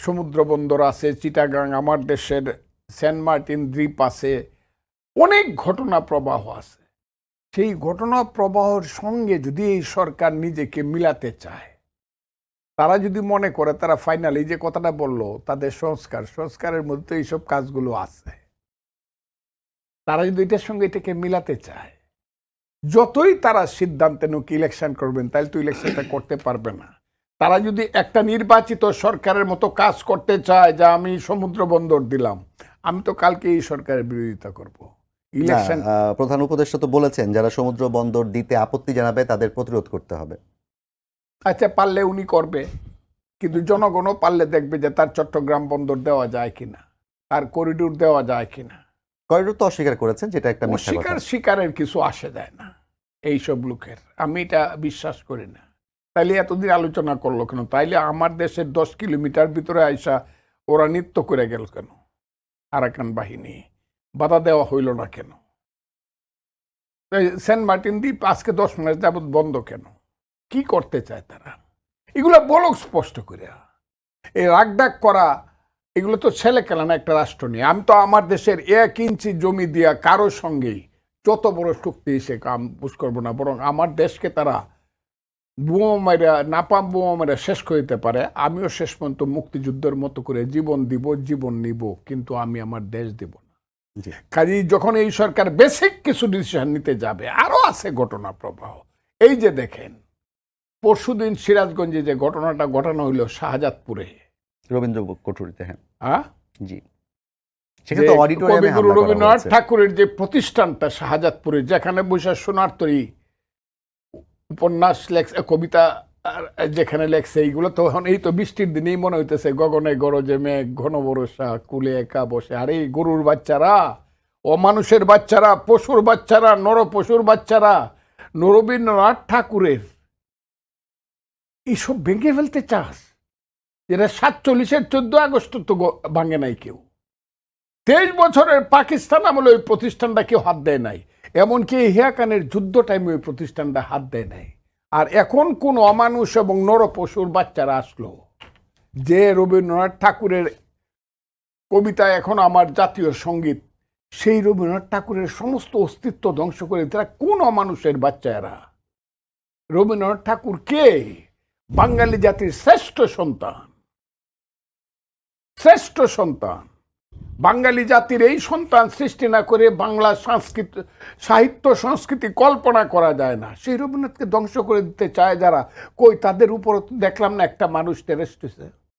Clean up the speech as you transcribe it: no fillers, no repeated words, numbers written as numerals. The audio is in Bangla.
সমুদ্র বন্দর আছে, চিটাগাং, আমার দেশের সেন্ট মার্টিন দ্বীপ আছে, অনেক ঘটনা প্রবাহ আছে। সেই ঘটনা প্রবাহের সঙ্গে যদি এই সরকার নিজেকে মিলাতে চায়, তারা যদি মনে করে তারা ফাইনালি যে কথাটা বললো তাদের সংস্কারের মধ্যে এইসব কাজগুলো আছে, তারা যদি এটার সঙ্গে এটাকে মিলাতে চায়, যতই তারা সিদ্ধান্তে নোক ইলেকশন করবেন, তাহলে তো ইলেকশনটা করতে পারবে না। তারা যদি একটা নির্বাচিত সরকারের মতো কাজ করতে চায়, যা আমি সমুদ্র বন্দর দিলাম, আমি তো কালকে এই সরকারের বিরোধিতা করব। ইলেকশন প্রধান উপদেষ্টা তো বলেছেন যারা সমুদ্র বন্দর দিতে আপত্তি জানাবে তাদের প্রতিরোধ করতে হবে। আচ্ছা, পারলে উনি করবে, কিন্তু জনগণও পারলে দেখবে যে তার চট্টগ্রাম বন্দর দেওয়া যায় কিনা, তার করিডোর দেওয়া যায় কিনা। করিডোর তো অস্বীকার করেছেন, যেটা একটা মিথ্যা কথা। স্বীকারের কিছু আসে যায় না এইসব লোকের, আমি এটা বিশ্বাস করি না। তাইলে এতদিন আলোচনা করলো কেন? তাইলে আমার দেশের 10 কিলোমিটার ভিতরে আইসা ওরা নৃত্য করে গেল কেন? আরাকান বাহিনী বাধা দেওয়া হইল না কেন? সেন্ট মার্টিন দ্বীপ আজকে 10 মাস যাবৎ বন্ধ কেন? কি করতে চায় তারা? এগুলো বলক স্পষ্ট করে। এই রাগডাক করা, এগুলো তো ছেলে খেলা না একটা রাষ্ট্র নিয়ে। আমি তো আমার দেশের 1 ইঞ্চি জমি দিয়া কারো সঙ্গেই যত বড় শক্তি সে কাম বুঝ করবো না, বরং আমার দেশকে তারা বোমা মেরা, নাপাম বোমা মেরা শেষ করে দিতে পারে। আমিও শেষ পর্যন্ত মুক্তিযুদ্ধের মতো করে জীবন দিব, জীবন নিব, কিন্তু আমি আমার দেশ দিব না। কাজেই যখন এই সরকার বেসিক কিছু ডিসিশন নিতে যাবে, আরো আছে ঘটনা প্রবাহ। এই যে দেখেন, পরশুদিন সিরাজগঞ্জে যে ঘটনাটা ঘটানো হইল শাহজাদপুরে, রবীন্দ্র কুঠুরিতে, হ্যাঁ জি, সেখানে তো অডিটোরিয়ামে হামলা করা হয়েছে। রবীন্দ্রনাথ ঠাকুরের যে প্রতিষ্ঠানটা শাহজাদপুরে, যেখানে বৈশাখ সোনার তরী উপন্যাস লেখছে, কবিতা যেখানে লেখছে, এইগুলো তো এখন এই তো বৃষ্টির দিনেই মনে হইতেছে গগনে গরজে মেঘ ঘন বরষা কুলে একা বসে। আর এই গরুর বাচ্চারা, অমানুষের বাচ্চারা, পশুর বাচ্চারা, নর পশুর বাচ্চারা রবীন্দ্রনাথ ঠাকুরের এইসব ভেঙে ফেলতে চাস? যেটা 47-এর 14 আগস্ট তো ভাঙে নাই কেউ। 23 বছরের পাকিস্তান আমলে ওই প্রতিষ্ঠানটা কেউ হাত দেয় নাই, এমনকি হিয়াকানের যুদ্ধ টাইমে ওই প্রতিষ্ঠানটা হাত দেয় নাই। আর এখন কোন অমানুষ এবং নর পশুর বাচ্চারা আসলো যে রবীন্দ্রনাথ ঠাকুরের কবিতা এখন আমার জাতীয় সঙ্গীত, সেই রবীন্দ্রনাথ ঠাকুরের সমস্ত অস্তিত্ব ধ্বংস করে তারা কোন অমানুষের বাচ্চারা? রবীন্দ্রনাথ ঠাকুর কে? বাঙালি জাতির শ্রেষ্ঠ সন্তান, শ্রেষ্ঠ সন্তান। বাঙালি জাতির এই সন্তান সৃষ্টি না করে বাংলা সংস্কৃতি, সাহিত্য, সংস্কৃতি কল্পনা করা যায় না। সেই রবীন্দ্রনাথকে ধ্বংস করে দিতে চায় যারা, কই তাদের উপর দেখলাম না একটা মানুষ টেরেস্ট হয়েছে।